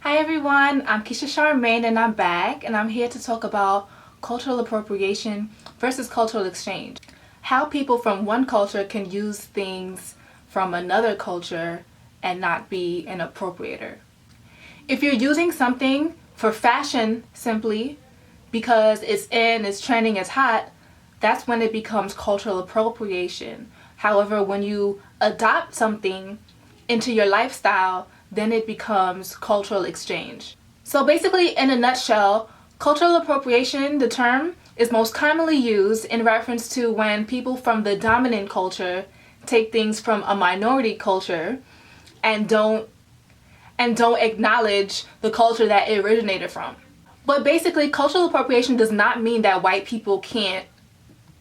Hi everyone, I'm Keisha Charmaine and I'm back and I'm here to talk about cultural appropriation versus cultural exchange. How people from one culture can use things from another culture and not be an appropriator. If you're using something for fashion simply because it's in, it's trending, it's hot, that's when it becomes cultural appropriation. However, when you adopt something into your lifestyle, then it becomes cultural exchange. So basically, in a nutshell, cultural appropriation, the term, is most commonly used in reference to when people from the dominant culture take things from a minority culture and don't acknowledge the culture that it originated from. But basically, cultural appropriation does not mean that white people can't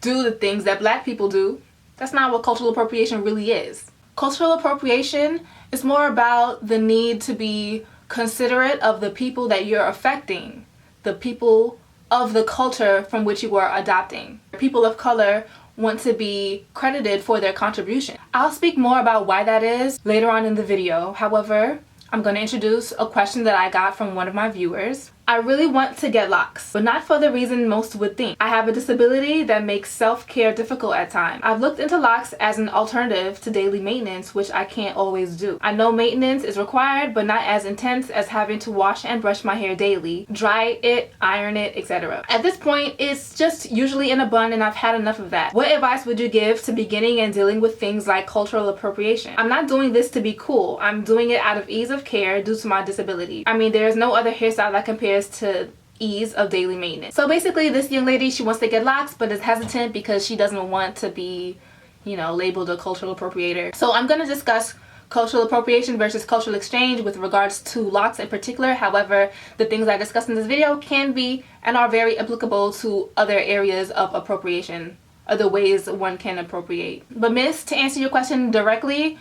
do the things that black people do. That's not what cultural appropriation really is. Cultural appropriation is more about the need to be considerate of the people that you're affecting, the people of the culture from which you are adopting. People of color want to be credited for their contribution. I'll speak more about why that is later on in the video. However, I'm going to introduce a question that I got from one of my viewers. I really want to get locks, but not for the reason most would think. I have a disability that makes self-care difficult at times. I've looked into locks as an alternative to daily maintenance, which I can't always do. I know maintenance is required, but not as intense as having to wash and brush my hair daily, dry it, iron it, etc. At this point, it's just usually in a bun and I've had enough of that. What advice would you give to beginning and dealing with things like cultural appropriation? I'm not doing this to be cool. I'm doing it out of ease of care due to my disability. I mean, there's no other hairstyle that compares to ease of daily maintenance. So basically, this young lady, she wants to get locks but is hesitant because she doesn't want to be, labeled a cultural appropriator. So I'm going to discuss cultural appropriation versus cultural exchange with regards to locks in particular. However, the things I discussed in this video can be and are very applicable to other areas of appropriation, other ways one can appropriate. But miss, to answer your question directly,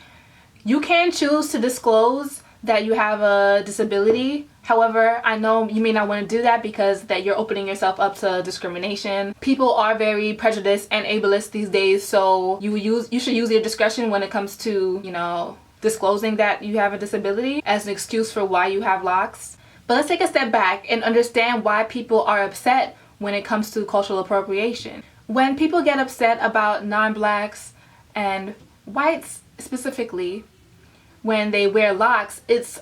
you can choose to disclose that you have a disability. However, I know you may not want to do that because that you're opening yourself up to discrimination. People are very prejudiced and ableist these days, so you should use your discretion when it comes to, disclosing that you have a disability as an excuse for why you have locks. But let's take a step back and understand why people are upset when it comes to cultural appropriation. When people get upset about non-blacks and whites specifically, when they wear locks, it's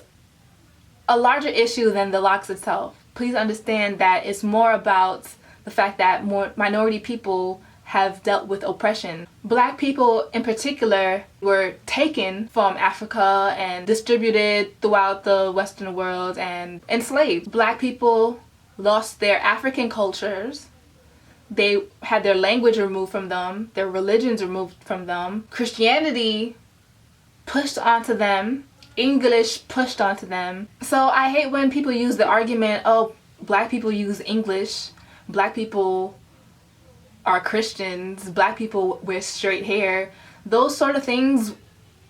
a larger issue than the locks itself. Please understand that it's more about the fact that more minority people have dealt with oppression. Black people in particular were taken from Africa and distributed throughout the Western world and enslaved. Black people lost their African cultures. They had their language removed from them, their religions removed from them. Christianity pushed onto them, English pushed onto them. So I hate when people use the argument, oh, black people use English, black people are Christians, black people wear straight hair. Those sort of things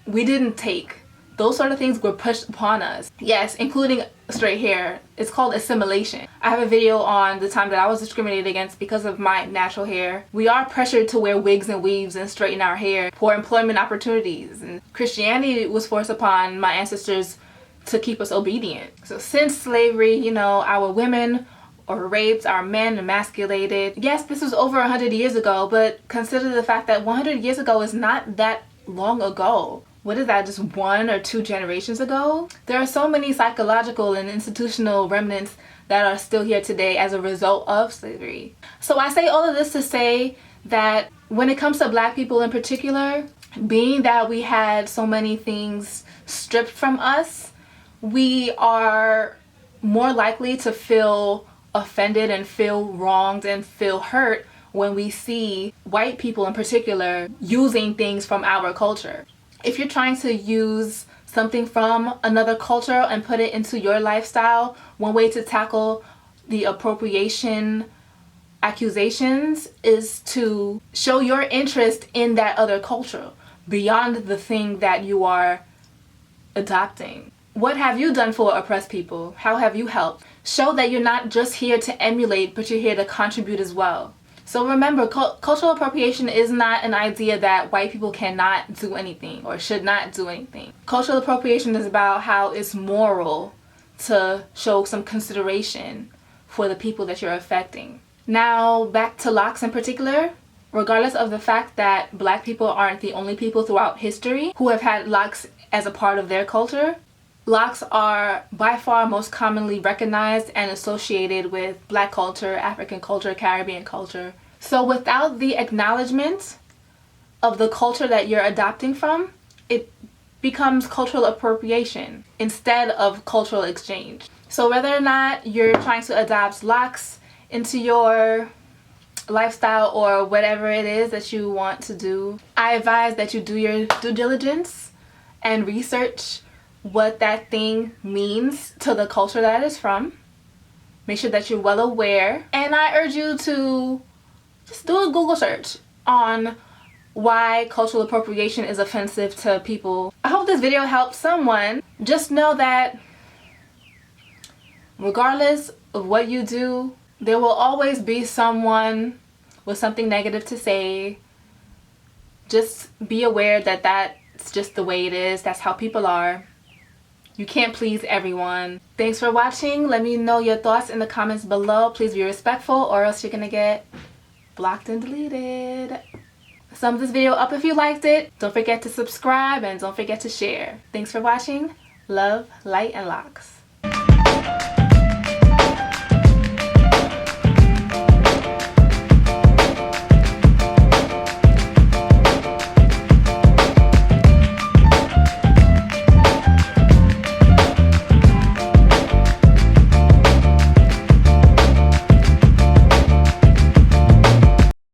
we didn't take. Those sort of things were pushed upon us. Yes, including straight hair. It's called assimilation. I have a video on the time that I was discriminated against because of my natural hair. We are pressured to wear wigs and weaves and straighten our hair for employment opportunities. And Christianity was forced upon my ancestors to keep us obedient. So since slavery, our women are raped, our men emasculated. Yes, this was over 100 years ago, but consider the fact that 100 years ago is not that long ago. What is that, just 1 or 2 generations ago? There are so many psychological and institutional remnants that are still here today as a result of slavery. So I say all of this to say that when it comes to black people in particular, being that we had so many things stripped from us, we are more likely to feel offended and feel wronged and feel hurt when we see white people in particular using things from our culture. If you're trying to use something from another culture and put it into your lifestyle, one way to tackle the appropriation accusations is to show your interest in that other culture beyond the thing that you are adopting. What have you done for oppressed people? How have you helped? Show that you're not just here to emulate, but you're here to contribute as well. So remember, cultural appropriation is not an idea that white people cannot do anything or should not do anything. Cultural appropriation is about how it's moral to show some consideration for the people that you're affecting. Now back to locks in particular. Regardless of the fact that black people aren't the only people throughout history who have had locks as a part of their culture, locks are by far most commonly recognized and associated with black culture, African culture, Caribbean culture. So without the acknowledgement of the culture that you're adopting from, it becomes cultural appropriation instead of cultural exchange. So whether or not you're trying to adopt locks into your lifestyle or whatever it is that you want to do, I advise that you do your due diligence and research what that thing means to the culture that it's from. Make sure that you're well aware, and I urge you to just do a Google search on why cultural appropriation is offensive to people. I hope this video helped someone. Just know that regardless of what you do, there will always be someone with something negative to say. Just be aware that that's just the way it is. That's how people are. You can't please everyone. Thanks for watching. Let me know your thoughts in the comments below. Please be respectful or else you're gonna get blocked and deleted. Sum this video up if you liked it. Don't forget to subscribe and don't forget to share. Thanks for watching. Love, light, and locks.